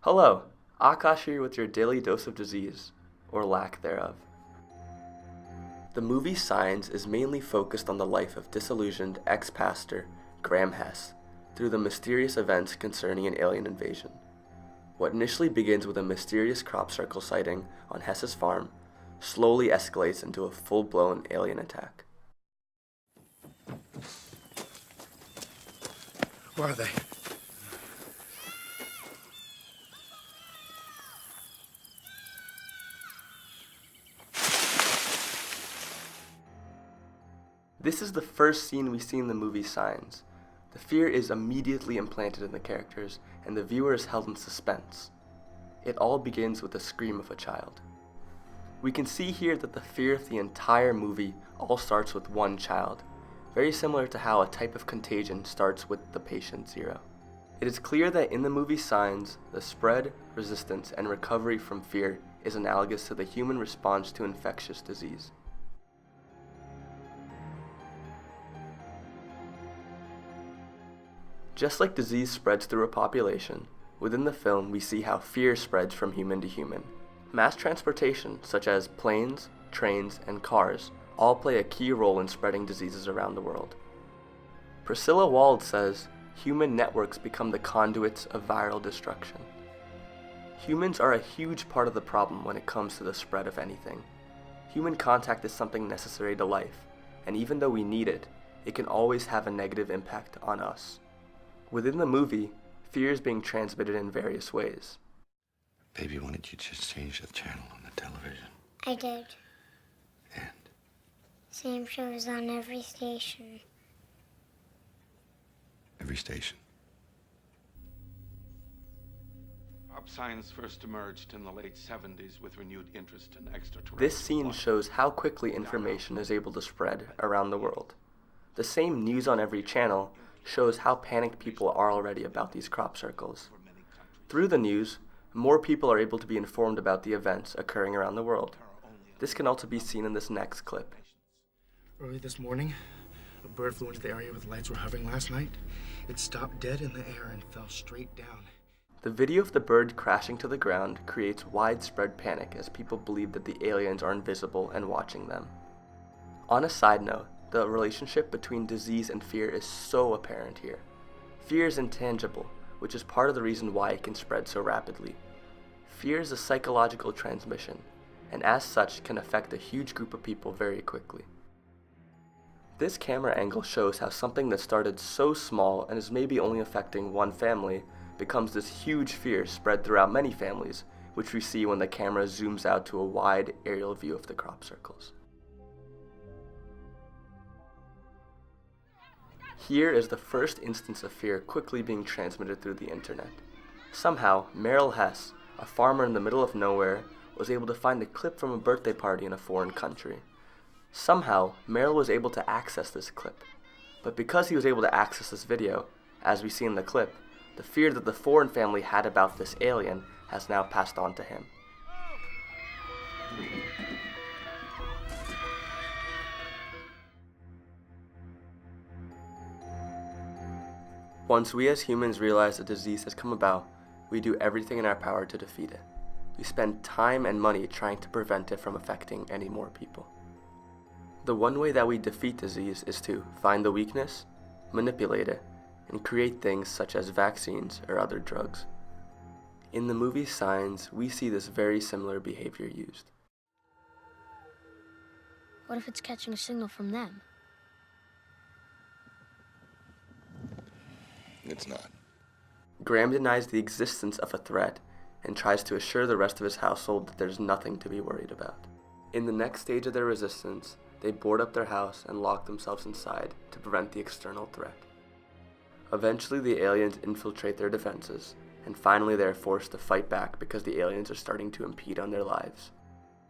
Hello, Akash here with your daily dose of disease, or lack thereof. The movie Signs is mainly focused on the life of disillusioned ex-pastor Graham Hess through the mysterious events concerning an alien invasion. What initially begins with a mysterious crop circle sighting on Hess's farm slowly escalates into a full-blown alien attack. Where are they? This is the first scene we see in the movie Signs. The fear is immediately implanted in the characters, and the viewer is held in suspense. It all begins with the scream of a child. We can see here that the fear of the entire movie all starts with one child, very similar to how a type of contagion starts with the patient zero. It is clear that in the movie Signs, the spread, resistance, and recovery from fear is analogous to the human response to infectious disease. Just like disease spreads through a population, within the film we see how fear spreads from human to human. Mass transportation, such as planes, trains, and cars, all play a key role in spreading diseases around the world. Priscilla Wald says, human networks become the conduits of viral destruction. Humans are a huge part of the problem when it comes to the spread of anything. Human contact is something necessary to life, and even though we need it, it can always have a negative impact on us. Within the movie, fear is being transmitted in various ways. Baby, why don't you just change the channel on the television? I did. And Same shows on every station. every station. Crop science first emerged in the late 70s with renewed interest in extraterrestrial This scene life. shows how quickly information is able to spread around the world. The same news on every channel shows how panicked people are already about these crop circles. Through the news, more people are able to be informed about the events occurring around the world. This can also be seen in this next clip. Early this morning, a bird flew into the area where the lights were hovering last night. It stopped dead in the air and fell straight down. The video of the bird crashing to the ground creates widespread panic as people believe that the aliens are invisible and watching them. On a side note, the relationship between disease and fear is so apparent here. Fear is intangible, which is part of the reason why it can spread so rapidly. Fear is a psychological transmission, and as such can affect a huge group of people very quickly. This camera angle shows how something that started so small and is maybe only affecting one family becomes this huge fear spread throughout many families, which we see when the camera zooms out to a wide aerial view of the crop circles. Here is the first instance of fear quickly being transmitted through the internet. Somehow, Merrill Hess, a farmer in the middle of nowhere, was able to find a clip from a birthday party in a foreign country. Somehow, Merrill was able to access this clip. But because he was able to access this video, as we see in the clip, the fear that the foreign family had about this alien has now passed on to him. Once we as humans realize the disease has come about, we do everything in our power to defeat it. We spend time and money trying to prevent it from affecting any more people. The one way that we defeat disease is to find the weakness, manipulate it, and create things such as vaccines or other drugs. In the movie Signs, we see this very similar behavior used. What if it's catching a signal from them? It's not. Graham denies the existence of a threat and tries to assure the rest of his household that there's nothing to be worried about. In the next stage of their resistance, they board up their house and lock themselves inside to prevent the external threat. Eventually, the aliens infiltrate their defenses, and finally they are forced to fight back because the aliens are starting to impede on their lives.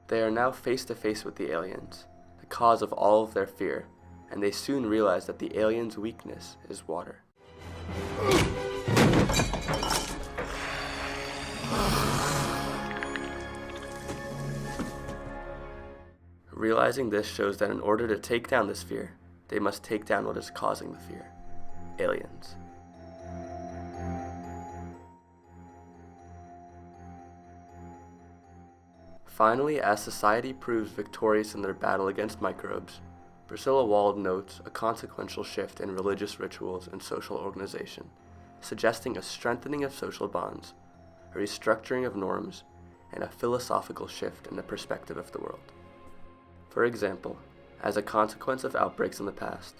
They are now face to face with the aliens, the cause of all of their fear, and they soon realize that the aliens' weakness is water. Realizing this shows that in order to take down this fear, they must take down what is causing the fear: aliens. Finally, as society proves victorious in their battle against microbes, Priscilla Wald notes a consequential shift in religious rituals and social organization, suggesting a strengthening of social bonds, a restructuring of norms, and a philosophical shift in the perspective of the world. For example, as a consequence of outbreaks in the past,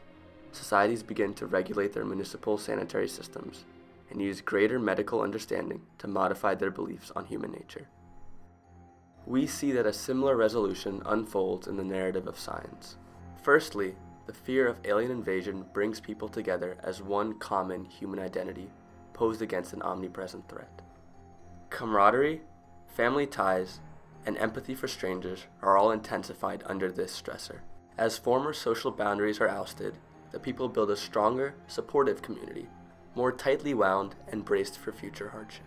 societies begin to regulate their municipal sanitary systems and use greater medical understanding to modify their beliefs on human nature. We see that a similar resolution unfolds in the narrative of Signs. Firstly, the fear of alien invasion brings people together as one common human identity posed against an omnipresent threat. Camaraderie, family ties, and empathy for strangers are all intensified under this stressor. As former social boundaries are ousted, the people build a stronger, supportive community, more tightly wound and braced for future hardship.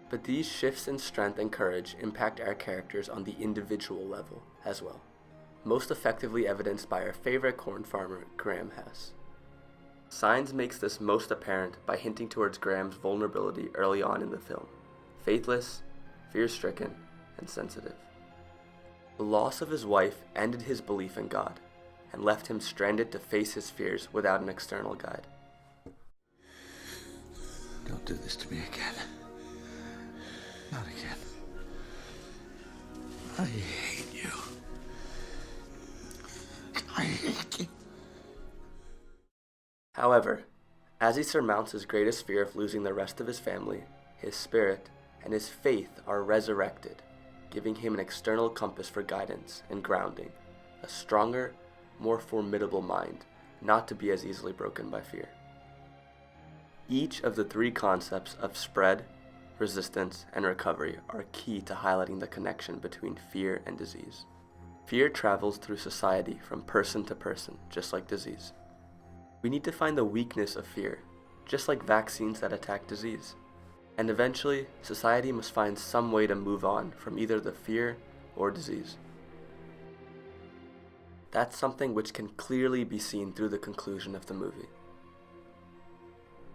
But these shifts in strength and courage impact our characters on the individual level as well, most effectively evidenced by our favorite corn farmer, Graham Hess. Signs makes this most apparent by hinting towards Graham's vulnerability early on in the film, faithless, fear-stricken, and sensitive. The loss of his wife ended his belief in God and left him stranded to face his fears without an external guide. Don't do this to me again. Not again. I hate you. I hate you. However, as he surmounts his greatest fear of losing the rest of his family, his spirit and his faith are resurrected, giving him an external compass for guidance and grounding, a stronger, more formidable mind, not to be as easily broken by fear. Each of the three concepts of spread, resistance, and recovery are key to highlighting the connection between fear and disease. Fear travels through society from person to person, just like disease. We need to find the weakness of fear, just like vaccines that attack disease. And eventually, society must find some way to move on from either the fear or disease. That's something which can clearly be seen through the conclusion of the movie.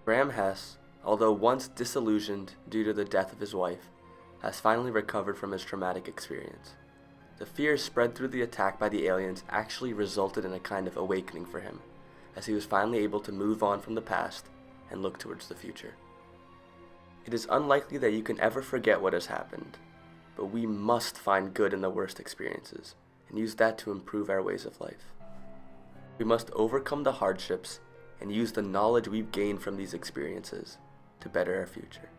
Graham Hess, although once disillusioned due to the death of his wife, has finally recovered from his traumatic experience. The fear spread through the attack by the aliens actually resulted in a kind of awakening for him, as he was finally able to move on from the past and look towards the future. It is unlikely that you can ever forget what has happened, but we must find good in the worst experiences and use that to improve our ways of life. We must overcome the hardships and use the knowledge we've gained from these experiences to better our future.